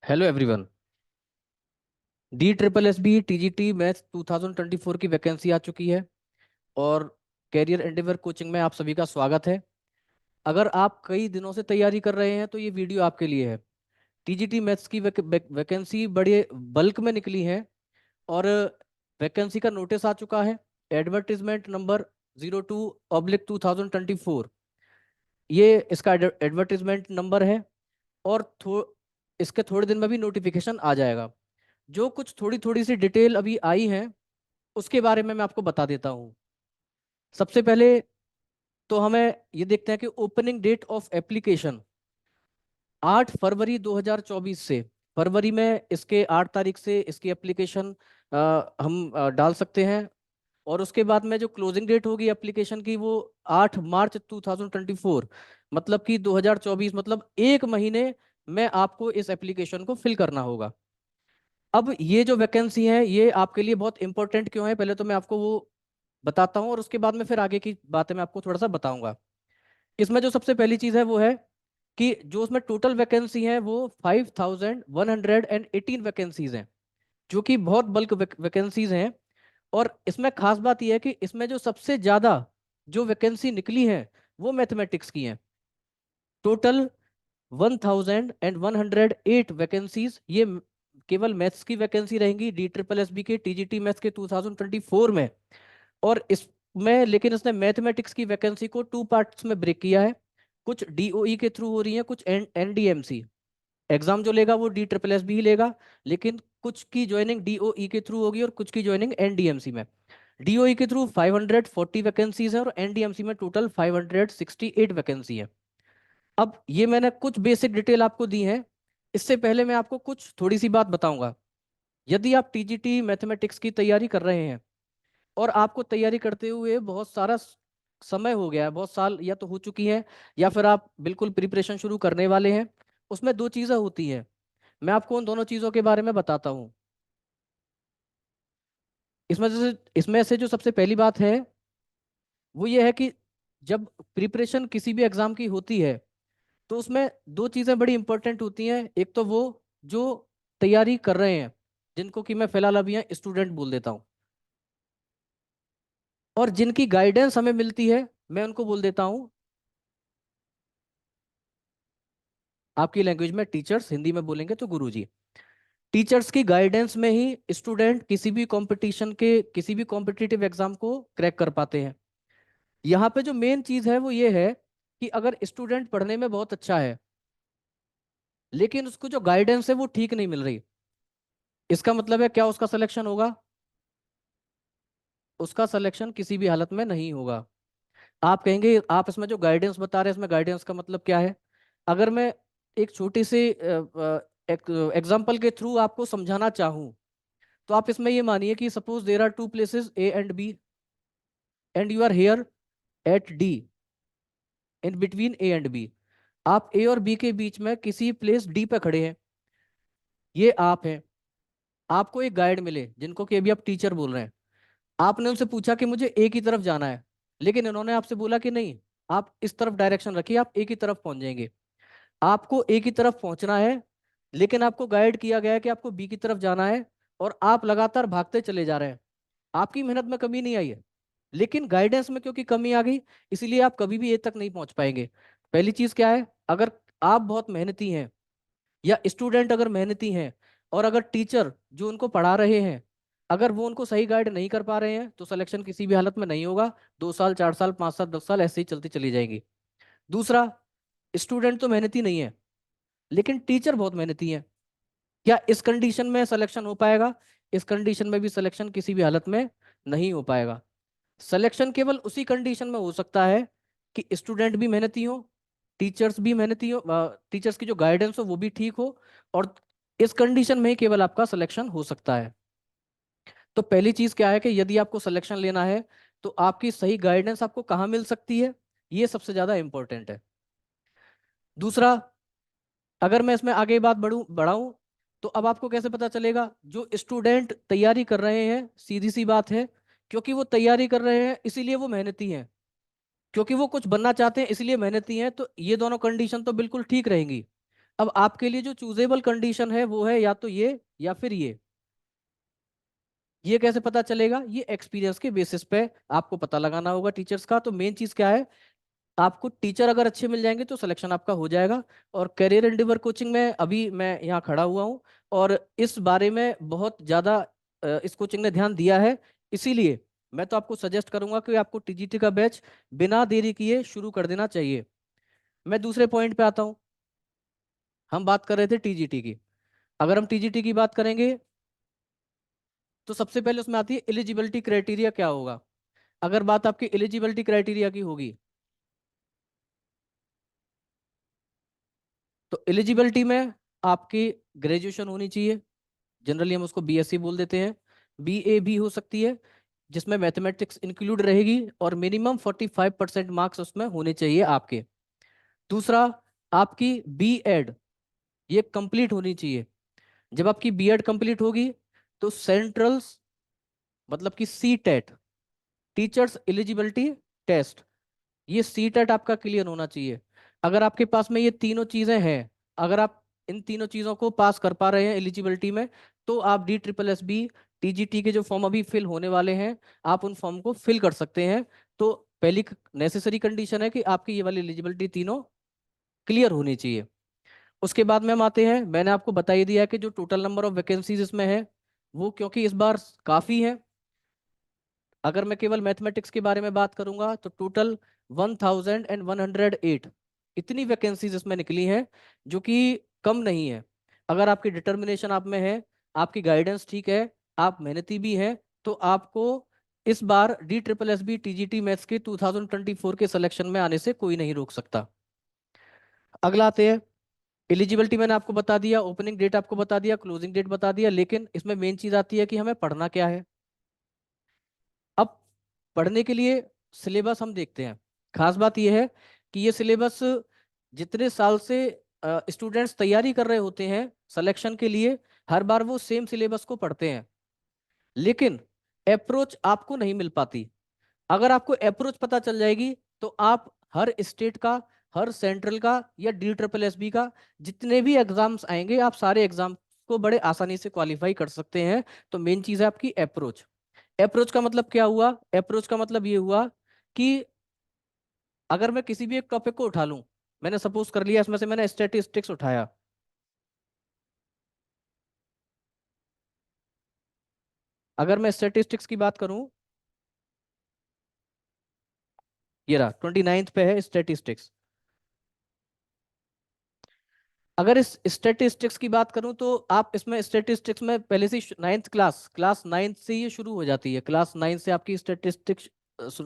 Hello everyone. D triple S B TGT maths 2024 की vacancy आ चुकी है और कैरियर एंडेवर कोचिंग में आप सभी का स्वागत है। अगर आप कई दिनों से तैयारी कर रहे हैं तो ये वीडियो आपके लिए है। टीजीटी मैथ्स की वैकेंसी बड़े बल्क में निकली है और वैकेंसी का नोटिस आ चुका है। एडवर्टीजमेंट नंबर 02/2024, ये इसका एडवर्टीजमेंट नंबर है। और इसके थोड़े दिन में भी नोटिफिकेशन आ जाएगा। जो कुछ थोड़ी थोड़ी सी डिटेल अभी आई है उसके बारे में मैं आपको बता देता हूँ। सबसे पहले तो हमें ये देखते हैं कि ओपनिंग डेट ऑफ एप्लीकेशन 8 फरवरी 2024 से, फरवरी में इसके 8 तारीख से इसकी एप्लीकेशन हम डाल सकते हैं। और उसके बाद में जो क्लोजिंग डेट होगी एप्लीकेशन की वो 8 मार्च 2024, मतलब कि 2024, मतलब एक महीने में आपको इस एप्लीकेशन को फिल करना होगा। अब ये जो वैकेंसी है ये आपके लिए बहुत इंपॉर्टेंट क्यों है, पहले तो मैं आपको वो बताता हूँ और उसके बाद में फिर आगे की बातें मैं आपको थोड़ा सा बताऊंगा। इसमें जो सबसे पहली चीज़ है वो है कि जो उसमें टोटल वैकेंसी है वो 5118 वैकेंसीज हैं, जो कि बहुत बल्क वैकेंसीज हैं। और इसमें खास बात यह है कि इसमें जो सबसे ज़्यादा जो वैकेंसी निकली है वो मैथमेटिक्स की हैं। टोटल 1108 वैकेंसीज ये केवल मैथ्स की वैकेंसी रहेंगी डी ट्रिपल एस बी के टीजीटी मैथ्स के 2024 में। और इसमें लेकिन इसने मैथमेटिक्स की वैकेंसी को टू पार्ट्स में ब्रेक किया है। कुछ डीओई के थ्रू हो रही है, कुछ एनडीएमसी एग्जाम जो लेगा वो डी ट्रिपल एस बी ही लेगा, लेकिन कुछ की ज्वाइनिंग डीओई के थ्रू होगी और कुछ की ज्वाइनिंग एनडीएमसी में। डीओई के थ्रू 540 वैकेंसीज है और एनडीएमसी में टोटल 568 वैकेंसी है। अब ये मैंने कुछ बेसिक डिटेल आपको दी है। इससे पहले मैं आपको कुछ थोड़ी सी बात बताऊंगा। यदि आप टीजीटी मैथमेटिक्स की तैयारी कर रहे हैं और आपको तैयारी करते हुए बहुत सारा समय हो गया है, बहुत साल या तो हो चुकी है, या फिर आप बिल्कुल प्रिपरेशन शुरू करने वाले हैं, उसमें दो चीज़ें होती हैं। मैं आपको उन दोनों चीज़ों के बारे में बताता हूँ। इसमें से जो सबसे पहली बात है वो ये है कि जब प्रिपरेशन किसी भी एग्जाम की होती है तो उसमें दो चीज़ें बड़ी इंपॉर्टेंट होती हैं। एक तो वो जो तैयारी कर रहे हैं, जिनको कि मैं फिलहाल अभी यहाँ स्टूडेंट बोल देता हूँ, और जिनकी गाइडेंस हमें मिलती है मैं उनको बोल देता हूँ आपकी लैंग्वेज में टीचर्स, हिंदी में बोलेंगे तो गुरुजी। टीचर्स की गाइडेंस में ही स्टूडेंट किसी भी कंपटीशन के, किसी भी कॉम्पिटिटिव एग्जाम को क्रैक कर पाते हैं। यहाँ पे जो मेन चीज़ है वो ये है कि अगर स्टूडेंट पढ़ने में बहुत अच्छा है लेकिन उसको जो गाइडेंस है वो ठीक नहीं मिल रही, इसका मतलब है क्या? उसका सिलेक्शन होगा? उसका सिलेक्शन किसी भी हालत में नहीं होगा। आप कहेंगे आप इसमें जो गाइडेंस बता रहे हैं इसमें गाइडेंस का मतलब क्या है? अगर मैं एक छोटे से एग्जाम्पल के थ्रू आपको समझाना चाहूँ तो आप इसमें ये मानिए कि suppose there are two places A and B and you are here at D, in between A and B. आप ए और बी के बीच में किसी प्लेस डी पे खड़े हैं, ये आप हैं। आपको एक गाइड मिले जिनको कि अभी आप टीचर बोल रहे हैं। आपने उनसे पूछा कि मुझे ए की तरफ जाना है, लेकिन इन्होंने आपसे बोला कि नहीं, आप इस तरफ डायरेक्शन रखिए, आप ए की तरफ पहुंच जाएंगे। आपको ए की तरफ पहुंचना है लेकिन आपको गाइड किया गया है कि आपको बी की तरफ जाना है, और आप लगातार भागते चले जा रहे हैं। आपकी मेहनत में कमी नहीं आई है लेकिन गाइडेंस में क्योंकि कमी आ गई, इसीलिए आप कभी भी ए तक नहीं पहुंच पाएंगे। पहली चीज क्या है? अगर आप बहुत मेहनती हैं या स्टूडेंट अगर मेहनती हैं और अगर टीचर जो उनको पढ़ा रहे हैं अगर वो उनको सही गाइड नहीं कर पा रहे हैं तो सिलेक्शन किसी भी हालत में नहीं होगा। 2 साल, 4 साल, 5 साल, 10 साल ऐसे ही चलती चली जाएंगी। दूसरा, स्टूडेंट तो मेहनती नहीं है लेकिन टीचर बहुत मेहनती है। क्या इस कंडीशन में सिलेक्शन हो पाएगा? इस कंडीशन में भी सिलेक्शन किसी भी हालत में नहीं हो पाएगा। सिलेक्शन केवल उसी कंडीशन में हो सकता है कि स्टूडेंट भी मेहनती हो, टीचर्स भी मेहनती हो, टीचर्स की जो गाइडेंस हो वो भी ठीक हो, और इस कंडीशन में ही केवल आपका सिलेक्शन हो सकता है। तो पहली चीज क्या है कि यदि आपको सिलेक्शन लेना है तो आपकी सही गाइडेंस आपको कहाँ मिल सकती है, ये सबसे ज्यादा इंपॉर्टेंट है। दूसरा, अगर मैं इसमें आगे बात बढ़ाऊं तो अब आपको कैसे पता चलेगा? जो स्टूडेंट तैयारी कर रहे हैं, सीधी सी बात है, क्योंकि वो तैयारी कर रहे हैं इसीलिए वो मेहनती हैं, क्योंकि वो कुछ बनना चाहते हैं इसलिए मेहनती हैं, तो ये दोनों कंडीशन तो बिल्कुल ठीक रहेंगी। अब आपके लिए जो चूजेबल कंडीशन है वो है या तो ये या फिर ये कैसे पता चलेगा? ये एक्सपीरियंस के बेसिस पे आपको पता लगाना होगा टीचर्स का। तो मेन चीज क्या है, आपको टीचर अगर अच्छे मिल जाएंगे तो सिलेक्शन आपका हो जाएगा। और करियर एंडेवर कोचिंग में अभी मैं यहाँ खड़ा हुआ हूँ, और इस बारे में बहुत ज़्यादा इस कोचिंग ने ध्यान दिया है। इसीलिए मैं तो आपको सजेस्ट करूंगा कि आपको टीजीटी का बैच बिना देरी किए शुरू कर देना चाहिए। मैं दूसरे पॉइंट पे आता हूँ। हम बात कर रहे थे टीजीटी की। अगर हम टीजीटी की बात करेंगे तो सबसे पहले उसमें आती है एलिजिबिलिटी क्राइटेरिया क्या होगा। अगर बात आपकी एलिजिबिलिटी क्राइटेरिया की होगी तो एलिजिबिलिटी में आपकी ग्रेजुएशन होनी चाहिए। जनरली हम उसको बीएससी बोल देते हैं। बीए भी हो सकती है, जिसमें मैथमेटिक्स इंक्लूड रहेगी, और मिनिमम 45% मार्क्स उसमें होने चाहिए आपके। दूसरा, आपकी बीएड ये कंप्लीट होनी चाहिए। जब आपकी बीएड कंप्लीट होगी तो सेंट्रल्स, मतलब कि C TET, teachers eligibility test, ये सी टेट आपका क्लियर होना चाहिए। अगर आपके पास में ये तीनों चीजें हैं, अगर आप इन तीनों चीजों को पास कर पा रहे हैं एलिजिबिलिटी में, तो आप DSSB टीजीटी के जो फॉर्म अभी फिल होने वाले हैं, आप उन फॉर्म को फिल कर सकते हैं। तो पहली नेसेसरी कंडीशन है कि आपकी ये वाली एलिजिबिलिटी तीनों क्लियर होनी चाहिए। उसके बाद में हम आते हैं, मैंने आपको बता ही दिया कि जो टोटल नंबर ऑफ वैकेंसीज इसमें है वो क्योंकि इस बार काफ़ी है। अगर मैं केवल मैथमेटिक्स के बारे में बात करूंगा तो टोटल 1108 इतनी वैकेंसीज इसमें निकली हैं, जो कि कम नहीं है। अगर आपकी डिटर्मिनेशन आप में है, आपकी गाइडेंस ठीक है, आप मेहनती भी हैं, तो आपको इस बार DSSB टीजीटी मैथ्स के 2024 के सिलेक्शन में आने से कोई नहीं रोक सकता। अगला आते हैं, एलिजिबिलिटी मैंने आपको बता दिया, ओपनिंग डेट आपको बता दिया, क्लोजिंग डेट बता दिया, लेकिन इसमें मेन चीज आती है कि हमें पढ़ना क्या है। अब पढ़ने के लिए सिलेबस हम देखते हैं। खास बात यह है कि ये सिलेबस जितने साल से स्टूडेंट्स तैयारी कर रहे होते हैं सिलेक्शन के लिए, हर बार वो सेम सिलेबस को पढ़ते हैं, लेकिन अप्रोच आपको नहीं मिल पाती। अगर आपको अप्रोच पता चल जाएगी तो आप हर स्टेट का, हर सेंट्रल का या DSSB का जितने भी एग्जाम्स आएंगे, आप सारे एग्जाम को बड़े आसानी से क्वालिफाई कर सकते हैं। तो मेन चीज है आपकी अप्रोच। अप्रोच का मतलब क्या हुआ? अप्रोच का मतलब ये हुआ कि अगर मैं किसी भी एक टॉपिक को उठा लूं, मैंने सपोज कर लिया इसमें से मैंने स्टैटिस्टिक्स उठाया। अगर मैं स्टैटिस्टिक्स की बात करूं, ये रहा 29th पे है स्टैटिस्टिक्स। अगर इस स्टैटिस्टिक्स की बात करूं तो आप इसमें स्टैटिस्टिक्स में पहले से नाइन्थ क्लास नाइन्थ से ये शुरू हो जाती है, क्लास 9 से आपकी स्टैटिस्टिक्स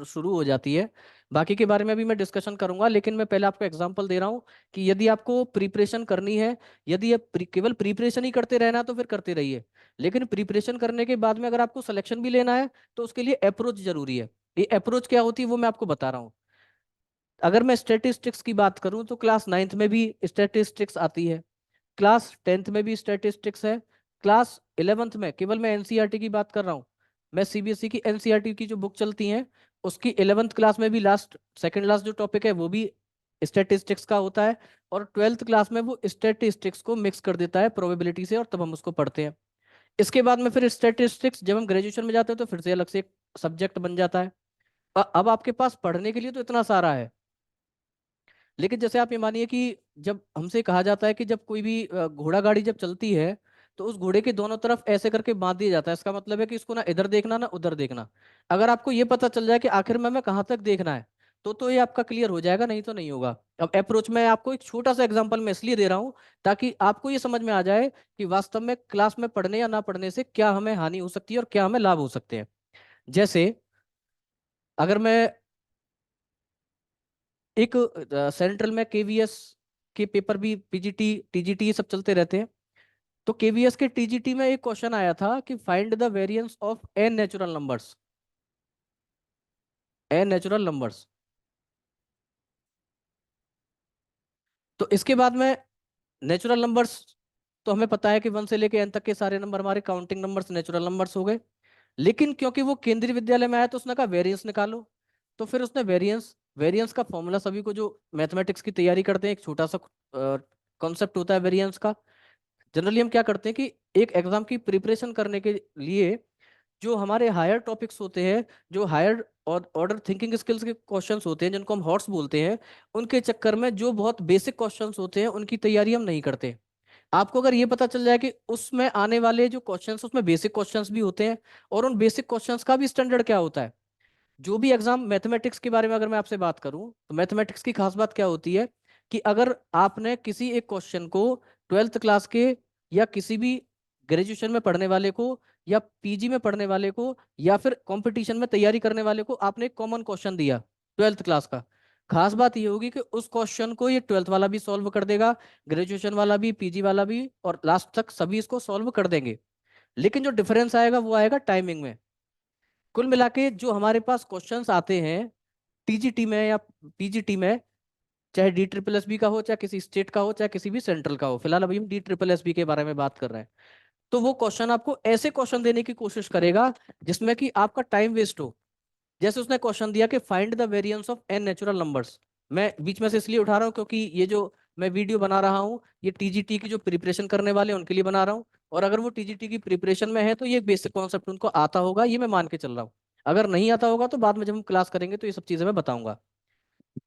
शुरू हो जाती है। बाकी के बारे में भी मैं डिस्कशन करूंगा, लेकिन मैं पहले आपको एग्जांपल दे रहा हूं कि यदि आपको प्रिपरेशन करनी है, यदि आप केवल प्रिपरेशन ही करते रहना तो फिर करते रहिए, लेकिन प्रिपरेशन करने के बाद में अगर आपको सिलेक्शन भी लेना है तो उसके लिए अप्रोच जरूरी है। ये अप्रोच क्या होती है वो मैं आपको बता रहा हूँ। अगर मैं स्टैटिस्टिक्स की बात करूं तो क्लास 9th में भी स्टैटिस्टिक्स आती है, क्लास 10th में भी स्टैटिस्टिक्स है, क्लास 11th में, केवल मैं एनसीईआरटी की बात कर रहा हूँ, मैं सीबीएसई की एनसीईआरटी की जो बुक चलती हैं उसकी 11th क्लास में भी लास्ट सेकंड लास्ट जो टॉपिक है वो भी स्टैटिस्टिक्स का होता है। और 12th क्लास में वो स्टैटिस्टिक्स को मिक्स कर देता है प्रोबेबिलिटी से, और तब हम उसको पढ़ते हैं। इसके बाद में फिर स्टैटिस्टिक्स जब हम ग्रेजुएशन में जाते हैं तो फिर से अलग से एक सब्जेक्ट बन जाता है। अब आपके पास पढ़ने के लिए तो इतना सारा है, लेकिन जैसे आप ये मानिए कि जब हमसे कहा जाता है कि जब कोई भी घोड़ा गाड़ी जब चलती है तो उस घोड़े के दोनों तरफ ऐसे करके बांध दिया जाता है, इसका मतलब है कि इसको ना इधर देखना ना उधर देखना। अगर आपको ये पता चल जाए कि आखिर में हमें कहाँ तक देखना है तो ये आपका क्लियर हो जाएगा, नहीं तो नहीं होगा। अब अप्रोच में आपको एक छोटा सा एग्जांपल मैं इसलिए दे रहा हूँ ताकि आपको ये समझ में आ जाए कि वास्तव में क्लास में पढ़ने या ना पढ़ने से क्या हमें हानि हो सकती है और क्या हमें लाभ हो सकते हैं। जैसे अगर मैं एक सेंट्रल में केवीएस के पेपर भी, पीजीटी टीजीटी ये सब चलते रहते हैं, तो केवीएस के टीजीटी में एक क्वेश्चन आया था कि find the variance of n natural numbers, n natural numbers. तो इसके बाद में नेचुरल नंबर्स, तो हमें पता है कि 1 से लेके एन तक के सारे नंबर हमारे काउंटिंग नंबर्स नेचुरल नंबर्स हो गए। लेकिन क्योंकि वो केंद्रीय विद्यालय में आया तो उसने कहा वेरिएंस निकालो। तो फिर उसने वेरिएंस वेरिएंस का फॉर्मूला, सभी को जो मैथमेटिक्स की तैयारी करते हैं, एक छोटा सा कॉन्सेप्ट होता है वेरिएंस का। जनरली हम क्या करते हैं कि एक एग्जाम की प्रिपरेशन करने के लिए जो हमारे हायर टॉपिक्स होते हैं, जो हायर और ऑर्डर थिंकिंग स्किल्स के क्वेश्चंस होते हैं, जिनको हम हॉट्स बोलते हैं, उनके चक्कर में जो बहुत बेसिक क्वेश्चंस होते हैं उनकी तैयारी हम नहीं करते। आपको अगर ये पता चल जाए कि उसमें आने वाले जो क्वेश्चंस उसमें बेसिक क्वेश्चंस भी होते हैं और उन बेसिक क्वेश्चंस का भी स्टैंडर्ड क्या होता है। जो भी एग्जाम मैथमेटिक्स के बारे में अगर मैं आपसे बात करूं तो मैथमेटिक्स की खास बात क्या होती है कि अगर आपने किसी एक क्वेश्चन को ट्वेल्थ क्लास के या किसी भी ग्रेजुएशन में पढ़ने वाले को या पीजी में पढ़ने वाले को या फिर कंपटीशन में तैयारी करने वाले को आपने एक कॉमन क्वेश्चन दिया ट्वेल्थ क्लास का, खास बात ये होगी कि उस क्वेश्चन को ये ट्वेल्थ वाला भी सॉल्व कर देगा, ग्रेजुएशन वाला भी, पीजी वाला भी, और लास्ट तक सभी इसको सॉल्व कर देंगे। लेकिन जो डिफरेंस आएगा वो आएगा टाइमिंग में। कुल मिला के जो हमारे पास क्वेश्चंस आते हैं टीजीटी में या पीजीटी में, चाहे डी ट्रिपल एस बी का हो, चाहे किसी स्टेट का हो, चाहे किसी भी सेंट्रल का हो, फिलहाल अभी हम डी ट्रिपल एस बी के बारे में बात कर रहे हैं, तो वो क्वेश्चन आपको ऐसे क्वेश्चन देने की कोशिश करेगा जिसमें कि आपका टाइम वेस्ट हो। जैसे उसने क्वेश्चन दिया कि find the variance of n natural numbers. मैं बीच में से इसलिए उठा रहा हूँ क्योंकि ये जो मैं वीडियो बना रहा हूँ ये टीजीटी की जो प्रिपरेशन करने वाले हैं उनके लिए बना रहा हूँ, और अगर वो टीजीटी की प्रिपरेशन में है तो ये बेसिक कॉन्सेप्ट उनको आता होगा, ये मैं मान के चल रहा हूँ। अगर नहीं आता होगा तो बाद में जब हम क्लास करेंगे तो ये सब चीजें मैं बताऊंगा।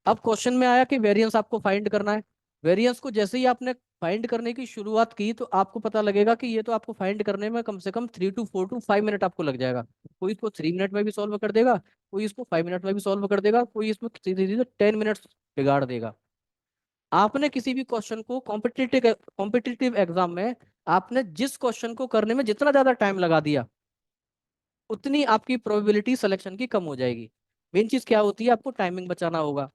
अब क्वेश्चन में आया कि वेरिएंस आपको फाइंड करना है। वेरिएंस को जैसे ही आपने फाइंड करने की शुरुआत की तो आपको पता लगेगा कि ये तो आपको फाइंड करने में कम से कम 3 to 4 to 5 मिनट आपको लग जाएगा। कोई इसको 3 मिनट में भी सॉल्व कर देगा, कोई इसको 5 मिनट में भी सॉल्व कर देगा, कोई इसमें सीधे सीधे 10 मिनट बिगाड़ देगा। आपने किसी भी क्वेश्चन को कॉम्पिटिटिव कॉम्पिटिटिव एग्जाम में आपने जिस क्वेश्चन को करने में जितना ज्यादा टाइम लगा दिया उतनी आपकी प्रोबेबिलिटी सिलेक्शन की कम हो जाएगी। मेन चीज क्या होती है, आपको टाइमिंग बचाना होगा।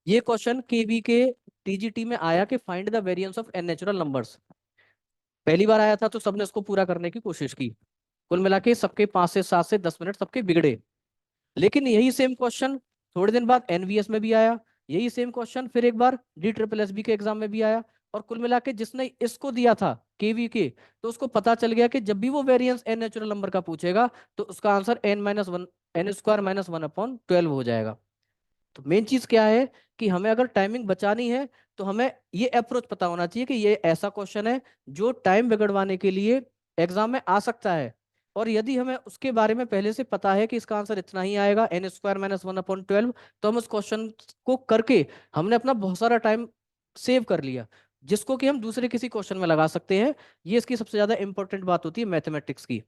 ये क्वेश्चन केवी के टीजीटी में आया कि find the variance of n natural numbers. पहली बार आया था तो सबने इसको पूरा करने की कोशिश की, कुल मिला के सबके 5 से 7 से 10 मिनट सबके बिगड़े। लेकिन यही सेम क्वेश्चन थोड़े दिन बाद एनवीएस में भी आया, यही सेम क्वेश्चन फिर एक बार डी ट्रिपल एस बी के एग्जाम में भी आया, और कुल मिला के जिसने इसको दिया था केवी के, तो उसको पता चल गया कि जब भी वो वेरिएंस एन नेचुरल नंबर का पूछेगा तो उसका आंसर n-1 n² - 1/12 हो जाएगा। तो मेन चीज क्या है कि हमें अगर टाइमिंग बचानी है तो हमें ये अप्रोच पता होना चाहिए कि ये ऐसा क्वेश्चन है जो टाइम बिगड़वाने के लिए एग्जाम में आ सकता है। और यदि हमें उसके बारे में पहले से पता है कि इसका आंसर इतना ही आएगा n² - 1/12, तो हम उस क्वेश्चन को करके हमने अपना बहुत सारा टाइम सेव कर लिया, जिसको कि हम दूसरे किसी क्वेश्चन में लगा सकते हैं। ये इसकी सबसे ज्यादा इंपॉर्टेंट बात होती है मैथमेटिक्स की।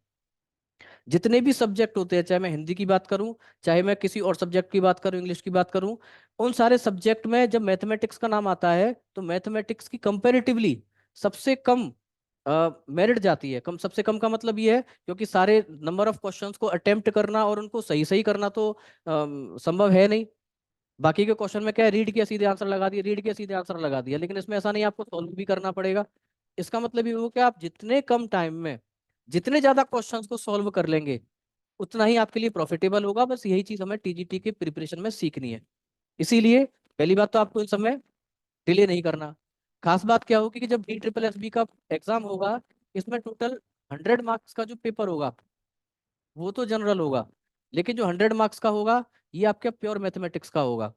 जितने भी सब्जेक्ट होते हैं, चाहे मैं हिंदी की बात करूं, चाहे मैं किसी और सब्जेक्ट की बात करूं, इंग्लिश की बात करूं, उन सारे सब्जेक्ट में जब मैथमेटिक्स का नाम आता है तो मैथमेटिक्स की कंपैरेटिवली सबसे कम मेरिट जाती है। कम, सबसे कम का मतलब ये है क्योंकि सारे नंबर ऑफ क्वेश्चंस को अटेम्प्ट करना और उनको सही सही करना तो संभव है नहीं। बाकी के क्वेश्चन में क्या है, रीड किया सीधे आंसर लगा दिया, रीड किया सीधे आंसर लगा दिया, लेकिन इसमें ऐसा नहीं, आपको सॉल्व भी करना पड़ेगा। इसका मतलब ये हो कि आप जितने कम टाइम में जितने ज्यादा क्वेश्चंस को सॉल्व कर लेंगे उतना ही आपके लिए प्रॉफिटेबल होगा। बस यही चीज हमें टीजीटी के प्रिपरेशन में सीखनी है। इसीलिए पहली बात तो आपको इन समय डिले नहीं करना। खास बात क्या होगी कि जब डी ट्रिपल एस बी का एग्जाम होगा, इसमें टोटल 100 मार्क्स का जो पेपर होगा वो तो जनरल होगा, लेकिन जो 100 मार्क्स का होगा ये आपके प्योर मैथमेटिक्स का होगा।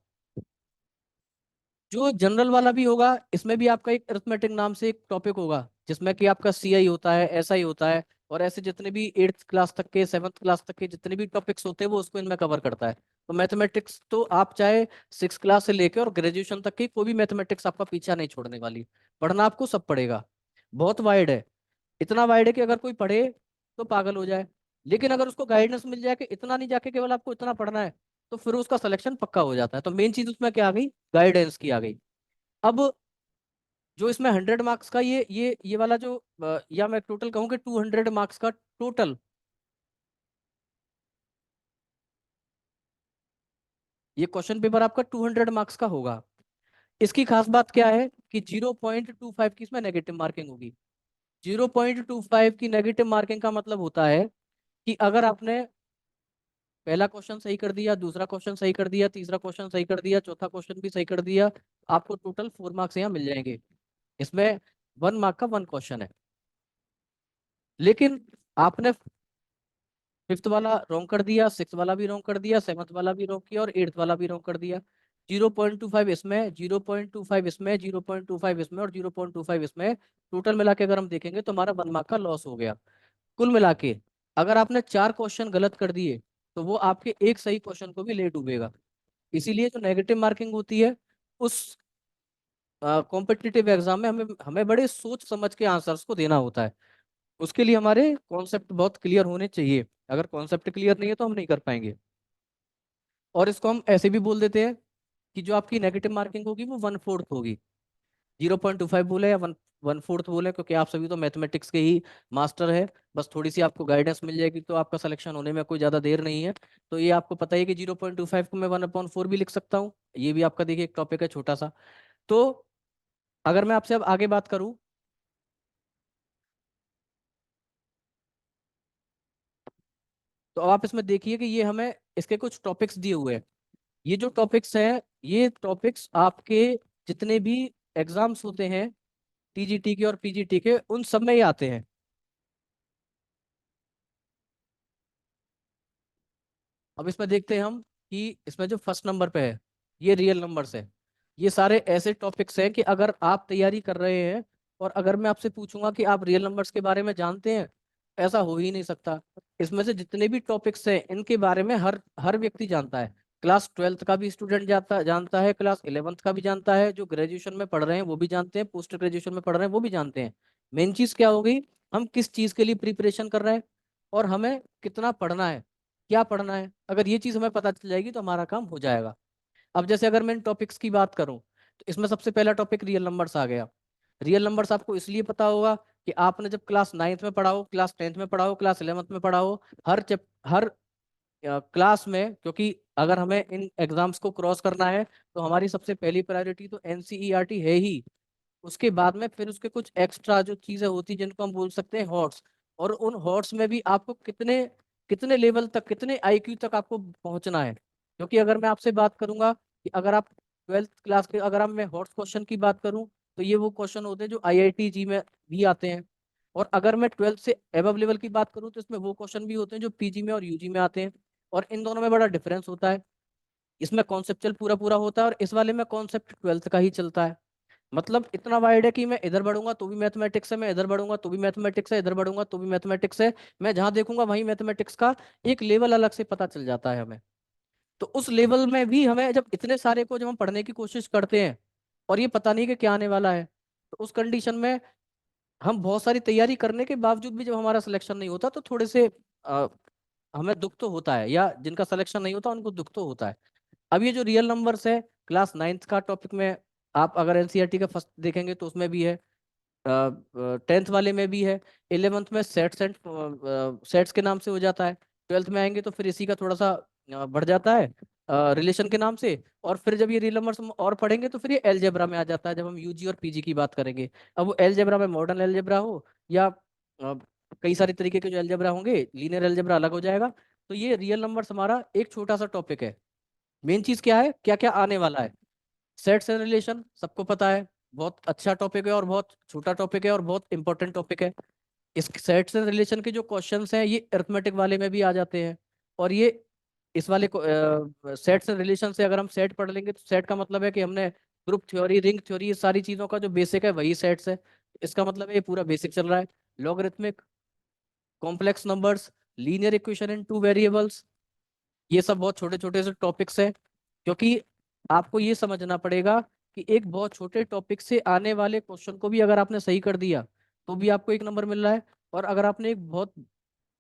जो जनरल वाला भी होगा इसमें भी आपका एक अरिथमेटिक नाम से एक टॉपिक होगा जिसमें कि आपका सीआई होता है, एसआई होता है, और ऐसे जितने भी 8th क्लास तक के 7th क्लास तक के जितने भी टॉपिक्स होते हैं वो उसको इनमें कवर करता है। तो मैथमेटिक्स तो आप चाहे 6th क्लास से लेकर और ग्रेजुएशन तक की कोई भी मैथमेटिक्स आपका पीछा नहीं छोड़ने वाली। पढ़ना आपको सब पड़ेगा। बहुत वाइड है, इतना वाइड है कि अगर कोई पढ़े तो पागल हो जाए, लेकिन अगर उसको गाइडेंस मिल जाए कि इतना नहीं जाके केवल आपको इतना पढ़ना है तो फिर उसका सिलेक्शन पक्का हो जाता है। तो मेन चीज उसमें क्या आ गई, गाइडेंस की आ गई। अब जो इसमें 100 मार्क्स का ये वाला जो या मैं टोटल कहूँ कि 200 मार्क्स का टोटल ये क्वेश्चन पेपर आपका 200 मार्क्स का होगा। इसकी खास बात क्या है कि 0.25 की इसमें नेगेटिव मार्किंग होगी। 0.25 की नेगेटिव मार्किंग का मतलब होता है कि अगर आपने पहला क्वेश्चन सही कर दिया, दूसरा क्वेश्चन सही कर दिया, तीसरा क्वेश्चन सही कर दिया, चौथा क्वेश्चन भी सही कर दिया, आपको टोटल 4 मार्क्स यहाँ मिल जाएंगे। इसमें 1 मार्क का 1 क्वेश्चन है। लेकिन आपने फिफ्थ वाला रॉन्ग कर दिया, सिक्स वाला भी रॉन्ग कर दिया, सेवन्थ वाला भी रॉन्ग किया और एट्थ वाला भी रॉन्ग कर दिया, 0.25 इसमें, 0.25 इसमें, 0.25 इसमें और 0.25 इसमें, टोटल मिला के अगर हम देखेंगे तो हमारा 1 मार्क का लॉस हो गया। कुल मिला के अगर आपने 4 क्वेश्चन गलत कर दिए तो वो आपके एक सही क्वेश्चन को भी ले डूबेगा। इसीलिए जो नेगेटिव मार्किंग होती है उस कॉम्पिटिटिव एग्जाम में हमें हमें बड़े सोच समझ के आंसर्स को देना होता है। उसके लिए हमारे कॉन्सेप्ट बहुत क्लियर होने चाहिए। अगर कॉन्सेप्ट क्लियर नहीं है तो हम नहीं कर पाएंगे। और इसको हम ऐसे भी बोल देते हैं कि जो आपकी नेगेटिव मार्किंग होगी वो 1/4 होगी। 0.25 बोले या 1/4 बोले, क्योंकि आप सभी तो मैथमेटिक्स के ही मास्टर है। बस थोड़ी सी आपको गाइडेंस मिल जाएगी तो आपका सिलेक्शन होने में कोई ज़्यादा देर नहीं है। तो ये आपको पता है कि 0.25 को मैं 1/4 भी लिख सकता हूँ। ये भी आपका देखिए एक टॉपिक है छोटा सा। तो अगर मैं आपसे अब आगे बात करूँ, तो अब आप इसमें देखिए कि ये हमें इसके कुछ टॉपिक्स दिए हुए हैं। ये जो टॉपिक्स हैं, ये टॉपिक्स आपके जितने भी एग्जाम्स होते हैं टीजीटी के और पीजीटी के, उन सब में ये आते हैं। अब इसमें देखते हैं हम कि इसमें जो फर्स्ट नंबर पे है ये रियल नंबर्स है। ये सारे ऐसे टॉपिक्स हैं कि अगर आप तैयारी कर रहे हैं और अगर मैं आपसे पूछूंगा कि आप रियल नंबर्स के बारे में जानते हैं, ऐसा हो ही नहीं सकता। इसमें से जितने भी टॉपिक्स हैं इनके बारे में हर हर व्यक्ति जानता है। क्लास 12th का भी स्टूडेंट जानता है, क्लास 11th का भी जानता है, जो ग्रेजुएशन में पढ़ रहे हैं वो भी जानते हैं, पोस्ट ग्रेजुएशन में पढ़ रहे हैं वो भी जानते हैं। मेन चीज़ क्या होगी, हम किस चीज़ के लिए प्रिपरेशन कर रहे हैं और हमें कितना पढ़ना है, क्या पढ़ना है। अगर ये चीज़ हमें पता चल जाएगी तो हमारा काम हो जाएगा। अब जैसे अगर मैं इन टॉपिक्स की बात करूं तो इसमें सबसे पहला टॉपिक रियल नंबर्स आ गया। रियल नंबर्स आपको इसलिए पता होगा कि आपने जब क्लास 9th में पढ़ा हो, क्लास 10th में पढ़ा हो, क्लास 11th में पढ़ा हो, हर क्लास में। क्योंकि अगर हमें इन एग्जाम्स को क्रॉस करना है तो हमारी सबसे पहली प्रायोरिटी तो एनसीईआरटी है ही। उसके बाद में फिर उसके कुछ एक्स्ट्रा जो चीजें होती हैं जिनको हम बोल सकते हैं हॉट्स। और उन हॉट्स में भी आपको कितने कितने लेवल तक, कितने आईक्यू तक आपको पहुंचना है। क्योंकि अगर मैं आपसे बात करूंगा कि अगर आप 12th क्लास के, अगर आप मैं हॉट्स क्वेश्चन की बात करूं तो ये वो क्वेश्चन होते हैं जो आईआईटी जी में भी आते हैं। और अगर मैं 12th से एबव लेवल की बात करूं तो इसमें वो क्वेश्चन भी होते हैं जो पीजी में और यूजी में आते हैं। और इन दोनों में बड़ा डिफरेंस होता है। इसमें कॉन्सेप्चुअल पूरा पूरा होता है और इस वाले में कॉन्सेप्ट 12th का ही चलता है। मतलब इतना वाइड है कि मैं इधर बढ़ूंगा तो भी मैथमेटिक्स है, मैं इधर बढ़ूंगा तो भी मैथमेटिक्स है, इधर बढ़ूंगा तो भी मैथमेटिक्स है। मैं जहां देखूंगा वहीं मैथमेटिक्स का एक लेवल अलग से पता चल जाता है हमें। तो उस लेवल में भी हमें जब इतने सारे को जब हम पढ़ने की कोशिश करते हैं और ये पता नहीं कि क्या आने वाला है, तो उस कंडीशन में हम बहुत सारी तैयारी करने के बावजूद भी जब हमारा सिलेक्शन नहीं होता तो थोड़े से अ, हमें दुख तो होता है, या जिनका सिलेक्शन नहीं होता उनको दुख तो होता है। अब ये जो रियल नंबर्स है, क्लास 9th का टॉपिक में आप अगर एनसीईआरटी का फर्स्ट देखेंगे तो उसमें भी है, 10th वाले में भी है, 11th में सेट्स एंड सेट्स के नाम से हो जाता है, 12th में आएंगे तो फिर इसी का थोड़ा सा बढ़ जाता है रिलेशन के नाम से। और फिर जब ये रियल नंबर्स हम और पढ़ेंगे तो फिर ये एलजेब्रा में आ जाता है जब हम यूजी और पीजी की बात करेंगे। अब वो एलजेब्रा में मॉडर्न एलजेब्रा हो या कई सारे तरीके के जो एलजेब्रा होंगे, लीनियर एलजेब्रा अलग हो जाएगा। तो ये रियल नंबर्स हमारा एक छोटा सा टॉपिक है। मेन चीज क्या है, क्या क्या आने वाला है। सेट्स एंड रिलेशन सबको पता है, बहुत अच्छा टॉपिक है और बहुत छोटा टॉपिक है और बहुत इंपॉर्टेंट टॉपिक है। इस सेट्स एंड रिलेशन के जो क्वेश्चंस हैं ये अरिथमेटिक वाले में भी आ जाते हैं। और ये इस वाले को सेट्स एंड रिलेशन से अगर हम सेट पढ़ लेंगे तो सेट का मतलब है कि हमने ग्रुप थ्योरी, रिंग थ्योरी, ये सारी चीजों का जो बेसिक है वही सेट्स है। इसका मतलब है ये पूरा बेसिक चल रहा है। Logarithmic, complex numbers, linear equation in two variables, ये सब बहुत छोटे छोटे से टॉपिक्स हैं। क्योंकि आपको ये समझना पड़ेगा कि एक बहुत छोटे टॉपिक से आने वाले क्वेश्चन को भी अगर आपने सही कर दिया तो भी आपको 1 नंबर मिल रहा है। और अगर आपने एक बहुत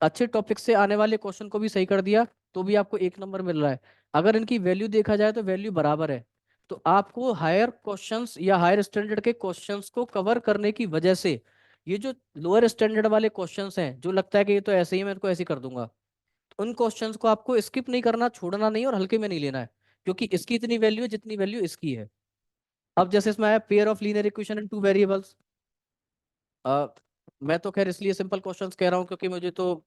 अच्छे टॉपिक से आने वाले क्वेश्चन को भी सही कर दिया तो भी आपको 1 नंबर मिल रहा है। अगर इनकी वैल्यू देखा जाए तो वैल्यू बराबर है। तो आपको हायर क्वेश्चंस या हायर स्टैंडर्ड के क्वेश्चंस को कवर करने की वजह से ये जो लोअर स्टैंडर्ड वाले क्वेश्चंस हैं, जो लगता है कि ये तो ऐसे ही मैं इनको ऐसे ही कर दूंगा, उन क्वेश्चंस को आपको स्किप नहीं करना, छोड़ना नहीं और हल्के में नहीं लेना है। क्योंकि इसकी इतनी वैल्यू है जितनी वैल्यू इसकी है। अब जैसे इसमें आया pair of linear equation in two variables. मैं तो खैर इसलिए सिंपल क्वेश्चंस कह रहा हूँ क्योंकि मुझे तो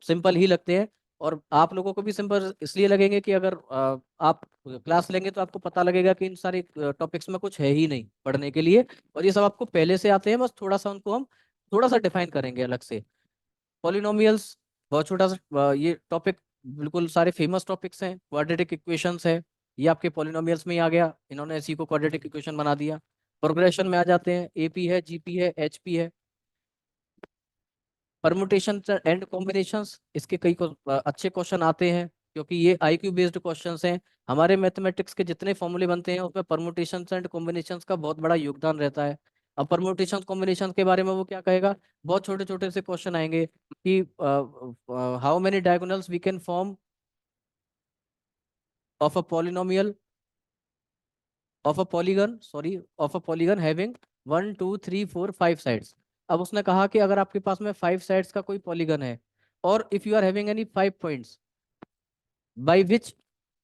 सिंपल ही लगते हैं। और आप लोगों को भी सिंपल इसलिए लगेंगे कि अगर आप क्लास लेंगे तो आपको पता लगेगा कि इन सारे टॉपिक्स में कुछ है ही नहीं पढ़ने के लिए। और ये सब आपको पहले से आते हैं, बस थोड़ा सा उनको हम थोड़ा सा डिफाइन करेंगे अलग से। पॉलिनोमियल्स, बहुत छोटा सा ये टॉपिक, बिल्कुल सारे फेमस टॉपिक्स हैं। क्वाड्रेटिक इक्वेशंस है, ये आपके पॉलिनोमियल्स में ही आ गया, इन्होंने इसी को क्वाड्रेटिक इक्वेशन बना दिया। प्रोग्रेशन में आ जाते हैं, एपी है, जीपी है, एचपी है। परमुटेशन एंड कॉम्बिनेशंस, इसके कई अच्छे क्वेश्चन आते हैं क्योंकि ये आईक्यू बेस्ड क्वेश्चंस हैं। हमारे मैथमेटिक्स के जितने फॉर्मूले बनते हैं उसमें परमुटेशंस एंड कॉम्बिनेशंस का बहुत बड़ा योगदान रहता है। अब परमुटेशन कॉम्बिनेशन के बारे में वो क्या कहेगा, बहुत छोटे छोटे से क्वेश्चन आएंगे कि how many diagonals we can form of a polynomial of a polygon, sorry, of a polygon having 1 2 3 4 5 sides. अब उसने कहा कि अगर आपके पास में 5 साइड्स का कोई पॉलीगन है, और if you are having any 5 points by which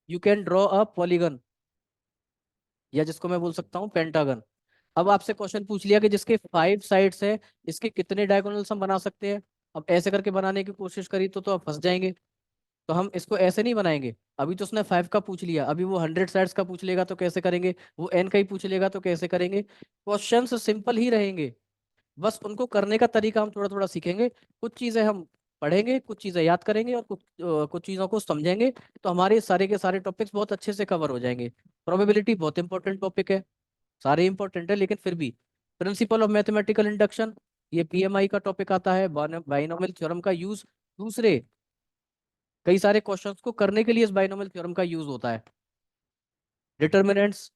you can draw a polygon, या जिसको मैं बोल सकता हूँ पेंटागन। अब आपसे क्वेश्चन पूछ लिया कि जिसके 5 साइड्स है, इसके कितने डायगोनल्स हम बना सकते हैं। अब ऐसे करके बनाने की कोशिश करी तो आप फंस जाएंगे। तो हम इसको ऐसे नहीं बनाएंगे। अभी तो उसने 5 का पूछ लिया, अभी वो 100 साइड्स का पूछ लेगा तो कैसे करेंगे, वो एन का ही पूछ लेगा तो कैसे करेंगे। क्वेश्चन सिंपल ही रहेंगे, बस उनको करने का तरीका हम थोड़ा थोड़ा सीखेंगे। कुछ चीजें हम पढ़ेंगे, कुछ चीजें याद करेंगे, और कुछ चीजों को समझेंगे, तो हमारे सारे के सारे टॉपिक्स बहुत अच्छे से कवर हो जाएंगे। प्रोबेबिलिटी बहुत इंपॉर्टेंट टॉपिक है, सारे इंपॉर्टेंट है, लेकिन फिर भी प्रिंसिपल ऑफ मैथमेटिकल इंडक्शन, ये पीएमआई का टॉपिक आता है। बाइनोमियल थ्योरम का यूज दूसरे कई सारे क्वेश्चंस को करने के लिए इस बाइनोमियल थ्योरम का यूज होता है। डिटर्मिनेंट्स,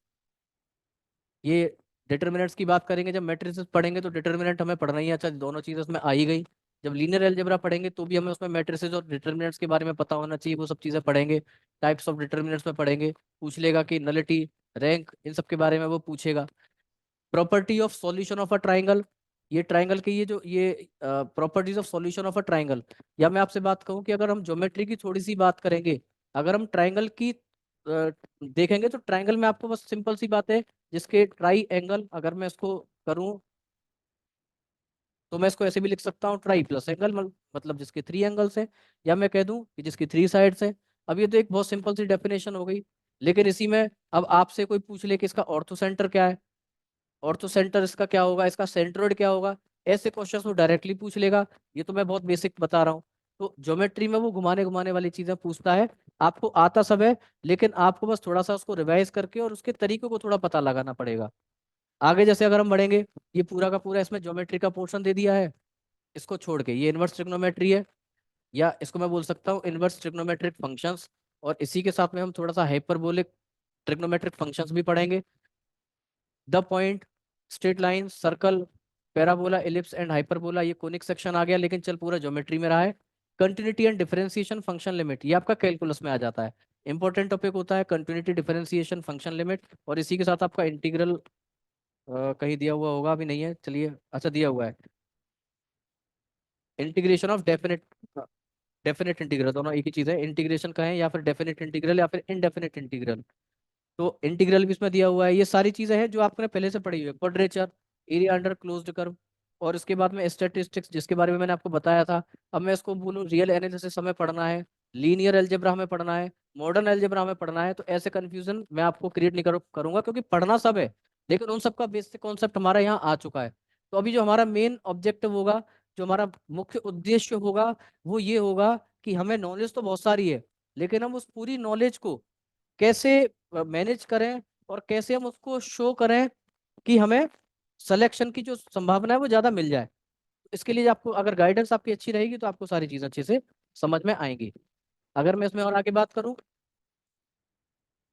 ये डिटर्मिनेंट्स की बात करेंगे जब मैट्रिसेस पढ़ेंगे तो डिटर्मिनेंट हमें पढ़ना ही है। अच्छा, दोनों चीजें उसमें आ ही गई। जब लीनियर अलजेब्रा पढ़ेंगे तो भी हमें उसमें मैट्रिसेस और डिटर्मिनेंट्स के बारे में पता होना चाहिए, वो सब चीजें पढ़ेंगे। टाइप्स ऑफ डिटर्मिनेंट्स में पढ़ेंगे, पूछ लेगा कि नलिटी, रैंक, इन सब के बारे में वो पूछेगा। Property of solution of a triangle, ये ट्राइंगल की ये properties of solution of a triangle. या मैं आपसे बात कहूँ कि अगर हम ज्योमेट्री की थोड़ी सी बात करेंगे, अगर हम ट्राइंगल की देखेंगे तो ट्राइंगल में आपको बस सिंपल सी बात है, जिसके ट्राई एंगल अगर मैं इसको करूं तो मैं इसको ऐसे भी लिख सकता हूँ, ट्राई प्लस एंगल, मतलब जिसके 3 एंगल्स हैं। या मैं कह दूं कि जिसकी 3 साइड्स हैं। अब ये तो एक बहुत सिंपल सी डेफिनेशन हो गई, लेकिन इसी में अब आपसे कोई पूछ ले कि इसका ऑर्थो सेंटर क्या है, ऑर्थो सेंटर इसका क्या होगा, इसका सेंट्रोइड क्या होगा, ऐसे क्वेश्चंस वो डायरेक्टली पूछ लेगा। ये तो मैं बहुत बेसिक बता रहा हूँ। तो ज्योमेट्री में वो घुमाने घुमाने वाली चीजें पूछता है। आपको आता सब है, लेकिन आपको बस थोड़ा सा उसको रिवाइज करके और उसके तरीकों को थोड़ा पता लगाना पड़ेगा। आगे जैसे अगर हम बढ़ेंगे, ये पूरा का पूरा इसमें ज्योमेट्री का पोर्शन दे दिया है। इसको छोड़ के ये इनवर्स ट्रिग्नोमेट्री है, या इसको मैं बोल सकता हूँ इनवर्स ट्रिग्नोमेट्रिक फंक्शंस। और इसी के साथ में हम थोड़ा सा हाइपरबोलिक ट्रिग्नोमेट्रिक फंक्शंस भी पढ़ेंगे। The point, straight line, circle, parabola, ellipse and hyperbola, ये कोनिक सेक्शन आ गया, लेकिन चल पूरा ज्योमेट्री में रहा है। Continuity and differentiation, function limit, ये आपका कैलकुलस में आ जाता है। इंपॉर्टेंट टॉपिक होता है कंटिन्यूटी, डिफरेंशिएशन, फंक्शन लिमिट। और इसी के साथ आपका इंटीग्रल, कहीं दिया हुआ होगा, अभी नहीं है, चलिए, अच्छा दिया हुआ है, integration of definite, definite integral, दोनों एक ही चीज है। इंटीग्रेशन का है, या फिर डेफिनेट इंटीग्रल, या फिर इनडेफिनेट इंटीग्रल। तो इंटीग्रल भी इसमें दिया हुआ है। ये सारी चीजें हैं जो आपने पहले से पढ़ी हुई है। Quadrature, area under closed curve, और इसके बाद में स्टैटिस्टिक्स, जिसके बारे में मैंने आपको बताया था। अब मैं इसको बोलूँ, रियल एनालिसिस हमें पढ़ना है, लीनियर अलजेब्रा हमें पढ़ना है, मॉडर्न अलजेब्रा हमें पढ़ना है। तो ऐसे कंफ्यूजन मैं आपको क्रिएट नहीं करूंगा, क्योंकि पढ़ना सब है, लेकिन उन सबका बेसिक कॉन्सेप्ट हमारा यहाँ आ चुका है। तो अभी जो हमारा मेन ऑब्जेक्टिव होगा, जो हमारा मुख्य उद्देश्य होगा, वो ये होगा कि हमें नॉलेज तो बहुत सारी है, लेकिन हम उस पूरी नॉलेज को कैसे मैनेज करें, और कैसे हम उसको शो करें कि हमें सिलेक्शन की जो संभावना है वो ज्यादा मिल जाए। इसके लिए आपको अगर गाइडेंस आपकी अच्छी रहेगी तो आपको सारी चीजें अच्छे से समझ में आएंगी। अगर मैं इसमें और आगे बात करूं,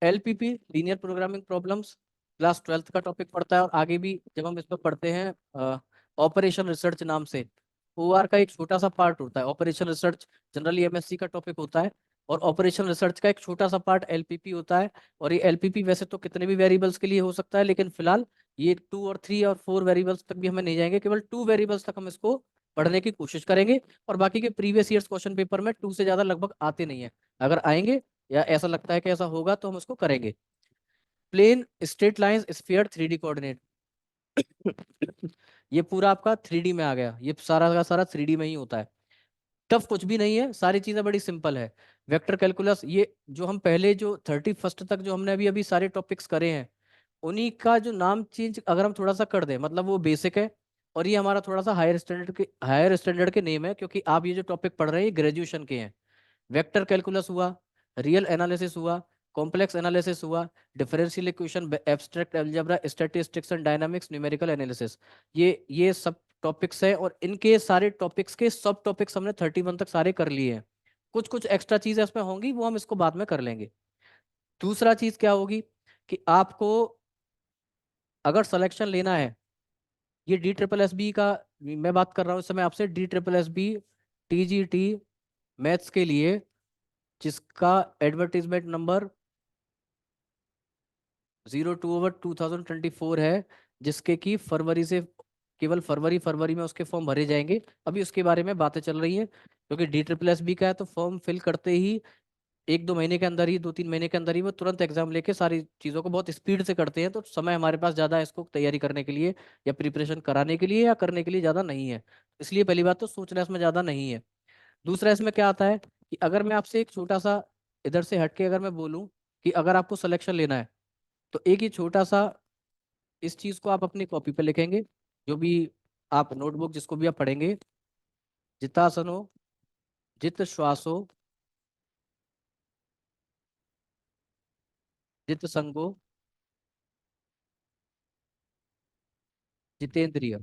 LPP, linear programming problems, class 12th का टॉपिक पढ़ता है। और आगे भी जब हम इसमें पढ़ते हैं ऑपरेशन रिसर्च नाम से, ओआर का एक छोटा सा पार्ट होता है। ऑपरेशन रिसर्च जनरली एमएससी का टॉपिक होता है, और ऑपरेशन रिसर्च का एक छोटा सा पार्ट एलपीपी होता है। और ये एलपीपी वैसे तो कितने भी वेरिएबल्स के लिए हो सकता है, लेकिन फिलहाल ये 2 और 3 और 4 वेरिएबल्स तक भी हमें नहीं जाएंगे, केवल 2 वेरिएबल्स तक हम इसको पढ़ने की कोशिश करेंगे। और बाकी के प्रीवियस ईयर्स क्वेश्चन पेपर में 2 से ज्यादा लगभग आते नहीं है। अगर आएंगे, या ऐसा लगता है कि ऐसा होगा, तो हम उसको करेंगे। Plane, straight lines, sphere, 3D coordinate, ये पूरा आपका 3D में आ गया। ये सारा का सारा 3D में ही होता है। टफ कुछ भी नहीं है, सारी चीजें बड़ी सिंपल है। वेक्टर कैलकुलस, ये जो हम पहले जो 31st तक जो हमने अभी अभी सारे टॉपिक्स करे हैं, उन्हीं का जो नाम चेंज अगर हम थोड़ा सा कर दें, मतलब वो बेसिक है, और ये हमारा थोड़ा सा हायर स्टैंडर्ड के नेम है, क्योंकि आप ये जो टॉपिक पढ़ रहे हैं ये ग्रेजुएशन के हैं। वेक्टर कैलकुलस हुआ, रियल एनालिसिस हुआ, कॉम्प्लेक्स एनालिसिस हुआ, differential equation, abstract algebra, statistics and dynamics, numerical analysis. ये सब टॉपिक्स हैं, और इनके सारे टॉपिक्स के सब टॉपिक्स हमने 31 तक सारे कर लिए हैं। कुछ कुछ एक्स्ट्रा चीजें इसमें होंगी, वो हम इसको बाद में कर लेंगे। दूसरा चीज क्या होगी कि आपको अगर सिलेक्शन लेना है, ये डी ट्रिपल एस बी का मैं बात कर रहा हूँ इस समय आपसे, D triple S B TGT maths के लिए, जिसका एडवर्टीजमेंट नंबर 02/2024 है, जिसके की फरवरी से, केवल फरवरी फरवरी में उसके फॉर्म भरे जाएंगे। अभी उसके बारे में बातें चल रही हैं, क्योंकि डी ट्रिपल एस बी का है तो फॉर्म फिल करते ही 1-2 महीने के अंदर ही, 2-3 महीने के अंदर ही वो तुरंत एग्जाम लेके सारी चीज़ों को बहुत स्पीड से करते हैं, तो समय हमारे पास ज़्यादा है इसको तैयारी करने के लिए या प्रिपरेशन कराने के लिए या करने के लिए ज़्यादा नहीं है। इसलिए पहली बात तो सोचना इसमें ज़्यादा नहीं है। दूसरा इसमें क्या आता है कि अगर मैं आपसे एक छोटा सा इधर से हटके अगर मैं बोलूं कि अगर आपको सिलेक्शन लेना है, तो एक ही छोटा सा इस चीज़ को आप अपनी कॉपी पे लिखेंगे, जो भी आप नोटबुक जिसको भी आप पढ़ेंगे, जितासनो, जित श्वासो, जित संगो, जितेंद्रिय।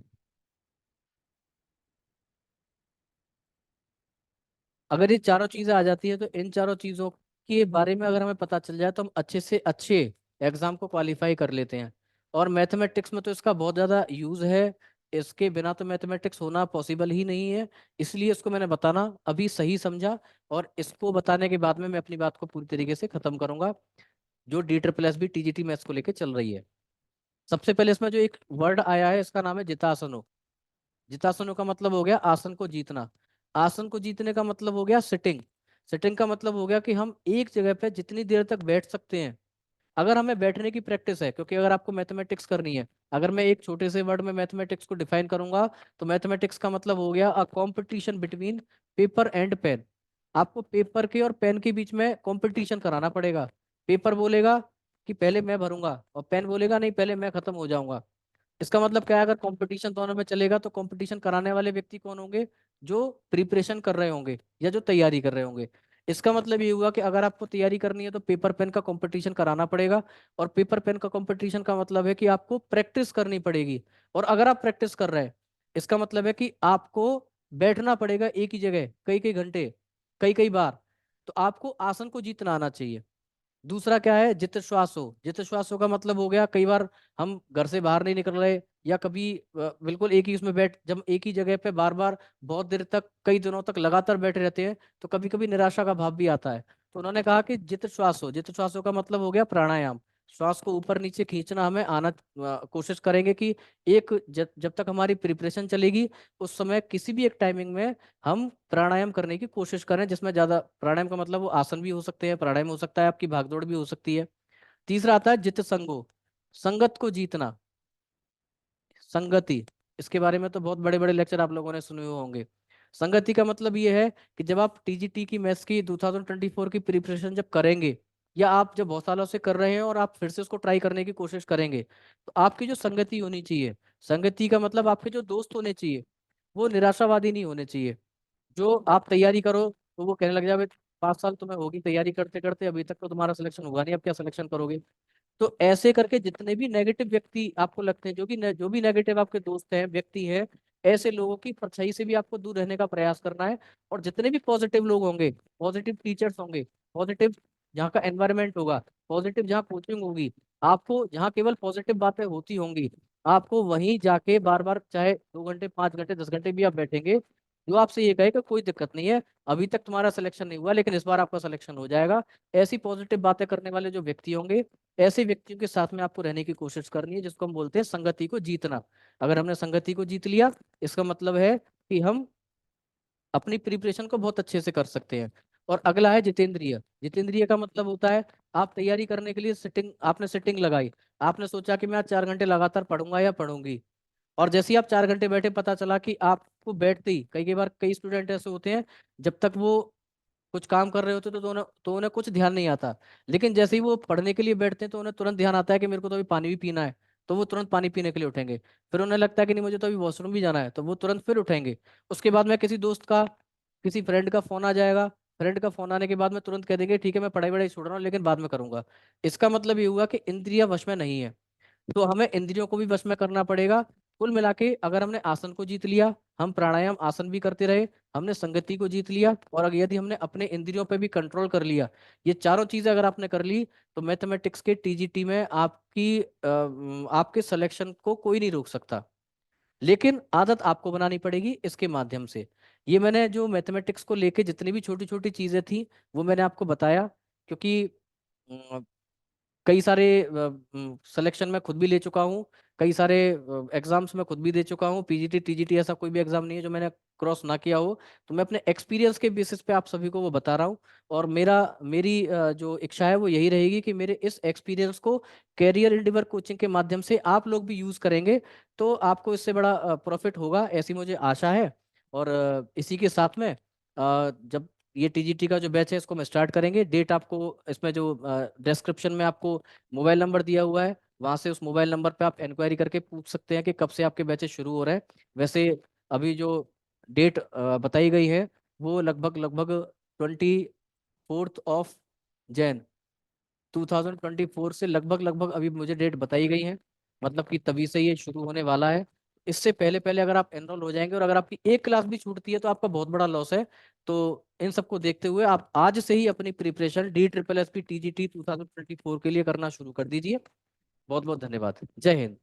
अगर ये चारों चीजें आ जाती है, तो इन चारों चीजों के बारे में अगर हमें पता चल जाए, तो हम अच्छे से अच्छे एग्जाम को क्वालिफाई कर लेते हैं। और मैथमेटिक्स में तो इसका बहुत ज़्यादा यूज है, इसके बिना तो मैथमेटिक्स होना पॉसिबल ही नहीं है। इसलिए इसको मैंने बताना अभी सही समझा, और इसको बताने के बाद में मैं अपनी बात को पूरी तरीके से खत्म करूंगा, जो D triple S B TGT maths को लेकर चल रही है। सबसे पहले इसमें जो एक वर्ड आया है, इसका नाम है जितासनो। जितासनों का मतलब हो गया आसन को जीतना। आसन को जीतने का मतलब हो गया सिटिंग। सिटिंग का मतलब हो गया कि हम एक जगह पे जितनी देर तक बैठ सकते हैं। अगर हमें बैठने की प्रैक्टिस है, क्योंकि अगर आपको मैथमेटिक्स करनी है, अगर मैं एक छोटे से वर्ड में मैथमेटिक्स को डिफाइन करूंगा, तो मैथमेटिक्स का मतलब हो गया a competition between paper and pen. आपको पेपर के और पेन के बीच में कंपटीशन कराना पड़ेगा। पेपर बोलेगा कि पहले मैं भरूंगा, और पेन बोलेगा नहीं, पहले मैं खत्म हो जाऊंगा। इसका मतलब क्या है, अगर कंपटीशन दोनों में चलेगा, तो कंपटीशन कराने वाले व्यक्ति कौन होंगे? जो प्रिपरेशन कर रहे होंगे या जो तैयारी कर रहे होंगे। इसका मतलब ये हुआ कि अगर आपको तैयारी करनी है, तो पेपर पेन का कंपटीशन कराना पड़ेगा। और पेपर पेन का कंपटीशन का मतलब है कि आपको प्रैक्टिस करनी पड़ेगी। और अगर आप प्रैक्टिस कर रहे हैं, इसका मतलब है कि आपको बैठना पड़ेगा एक ही जगह कई कई घंटे, कई कई बार। तो आपको आसन को जीतना आना चाहिए। दूसरा क्या है? जित श्वासो। जित श्वासो का मतलब हो गया, कई बार हम घर से बाहर नहीं निकल रहे, या कभी बिल्कुल एक ही उसमें बैठ, जब एक ही जगह पे बार बार बहुत देर तक, कई दिनों तक लगातार बैठे रहते हैं, तो कभी कभी निराशा का भाव भी आता है। तो उन्होंने कहा कि जित श्वासो। जित श्वासो का मतलब हो गया प्राणायाम। श्वास को ऊपर नीचे खींचना हमें आना, कोशिश करेंगे कि एक जब तक हमारी प्रिपरेशन चलेगी, उस समय किसी भी एक टाइमिंग में हम प्राणायाम करने की कोशिश करें, जिसमें ज्यादा, प्राणायाम का मतलब वो आसन भी हो सकते हैं, प्राणायाम हो सकता है, आपकी भागदौड़ भी हो सकती है। तीसरा आता है जित संगो। संगत को जीतना, संगति। इसके बारे में तो बहुत बड़े बड़े लेक्चर आप लोगों ने सुने हुए होंगे। संगति का मतलब ये है कि जब आप टीजीटी की मैथ्स की 2024 की प्रिपरेशन जब करेंगे, या आप जब बहुत सालों से कर रहे हैं और आप फिर से उसको ट्राई करने की कोशिश करेंगे, तो आपकी जो संगति होनी चाहिए, संगति का मतलब आपके जो दोस्त होने चाहिए, वो निराशावादी नहीं होने चाहिए। जो आप तैयारी करो तो वो कहने लग जाए, 5 साल तुम्हें होगी तैयारी करते करते, अभी तक तो तुम्हारा सिलेक्शन होगा नहीं, अब क्या सिलेक्शन करोगे? तो ऐसे करके जितने भी नेगेटिव व्यक्ति आपको लगते हैं, जो भी नेगेटिव आपके दोस्त हैं, व्यक्ति हैं, ऐसे लोगों की परछाई से भी आपको दूर रहने का प्रयास करना है। और जितने भी पॉजिटिव लोग होंगे, पॉजिटिव टीचर्स होंगे, पॉजिटिव जहाँ का एनवायरनमेंट होगा, पॉजिटिव जहाँ कोचिंग होगी, आपको जहाँ केवल पॉजिटिव बातें होती होंगी, आपको वहीं जाके बार बार, चाहे 2 घंटे, 5 घंटे, 10 घंटे भी आप बैठेंगे, जो आपसे ये कहे कि कोई दिक्कत नहीं है, अभी तक तुम्हारा सिलेक्शन नहीं हुआ, लेकिन इस बार आपका सिलेक्शन हो जाएगा। ऐसी पॉजिटिव बातें करने वाले जो व्यक्ति होंगे, ऐसे व्यक्तियों के साथ में आपको रहने की कोशिश करनी है, जिसको हम बोलते हैं संगति को जीतना। अगर हमने संगति को जीत लिया, इसका मतलब है कि हम अपनी प्रिपरेशन को बहुत अच्छे से कर सकते हैं। और अगला है जितेंद्रिय। जितेंद्रिय का मतलब होता है, आप तैयारी करने के लिए सिटिंग, आपने सिटिंग लगाई, आपने सोचा कि मैं आज 4 घंटे लगातार पढ़ूंगा या पढ़ूंगी। और जैसे ही आप 4 घंटे बैठे, पता चला कि आपको बैठते ही, कई कई बार कई स्टूडेंट ऐसे होते हैं, जब तक वो कुछ काम कर रहे होते तो उन्हें कुछ ध्यान नहीं आता। लेकिन जैसे ही वो पढ़ने के लिए बैठते हैं, तो उन्हें तुरंत ध्यान आता है कि मेरे को तो अभी पानी भी पीना है। तो वो तुरंत पानी पीने के लिए उठेंगे। फिर उन्हें लगता है कि नहीं, मुझे तो अभी वॉशरूम भी जाना है, तो वो तुरंत फिर उठेंगे। उसके बाद में किसी दोस्त का, किसी फ्रेंड का फोन आ जाएगा, फ्रेंड का फोन आने के बाद में तुरंत कह देंगे ठीक है मैं पढ़ाई वढ़ाई छोड़ रहा हूँ लेकिन बाद में करूंगा। इसका मतलब ये हुआ कि इंद्रियां वश में नहीं है। तो हमें इंद्रियों को भी वश में करना पड़ेगा। कुल मिला के अगर हमने आसन को जीत लिया, हम प्राणायाम आसन भी करते रहे, हमने संगति को जीत लिया, और अगर यदि हमने अपने इंद्रियों पे भी कंट्रोल कर लिया, ये चारों चीजें अगर आपने कर ली, तो मैथमेटिक्स के टीजीटी में आपके सिलेक्शन को कोई नहीं रोक सकता। लेकिन आदत आपको बनानी पड़ेगी इसके माध्यम से। ये मैंने जो मैथमेटिक्स को लेके जितनी भी छोटी छोटी चीजें थी वो मैंने आपको बताया, क्योंकि कई सारे सिलेक्शन में खुद भी ले चुका हूँ, कई सारे एग्जाम्स में खुद भी दे चुका हूँ, पीजीटी टीजीटी ऐसा कोई भी एग्जाम नहीं है जो मैंने क्रॉस ना किया हो। तो मैं अपने एक्सपीरियंस के बेसिस पे आप सभी को वो बता रहा हूँ। और मेरी जो इच्छा है वो यही रहेगी कि मेरे इस एक्सपीरियंस को कैरियर इंडिवर कोचिंग के माध्यम से आप लोग भी यूज करेंगे, तो आपको इससे बड़ा प्रॉफिट होगा ऐसी मुझे आशा है। और इसी के साथ में जब ये टीजीटी का जो बैच है इसको मैं स्टार्ट करेंगे, डेट आपको इसमें जो डिस्क्रिप्शन में आपको मोबाइल नंबर दिया हुआ है, वहां से उस मोबाइल नंबर पे आप इंक्वायरी करके पूछ सकते हैं कि कब से आपके बैचेस शुरू हो रहे हैं। वैसे अभी जो डेट बताई गई है वो लगभग लगभग 24 जैन 2024 से लगभग लगभग अभी मुझे डेट बताई गई है, मतलब कि तभी से ये शुरू होने वाला है। इससे पहले पहले अगर आप एनरोल हो जाएंगे और अगर आपकी एक क्लास भी छूटती है तो आपका बहुत बड़ा लॉस है। तो इन सबको देखते हुए आप आज से ही अपनी प्रिपरेशन DSSS टीजीटी 2024 के लिए करना शुरू कर दीजिए। बहुत बहुत धन्यवाद। जय हिंद।